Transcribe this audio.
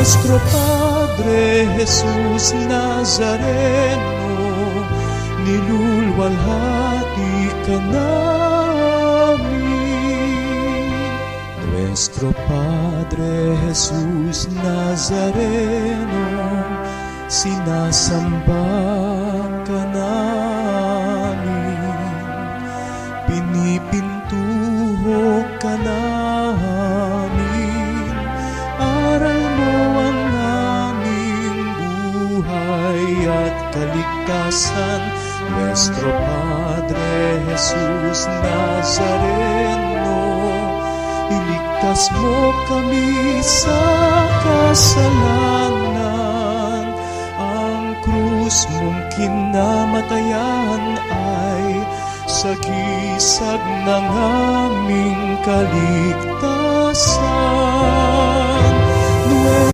Nuestro Padre Jesus Nazareno, nilulwalhati ka namin. Nuestro Padre Jesus Nazareno, sinasamba ka namin. Pinipintuho ka namin. Aral mo ang aming buhay at kaligtasan. Nuestro Padre Jesus Nazareno, iligtas mo kami sa kasalanan. Ang krus mong kinamatayan ay sagisag ng aming kaligtasan.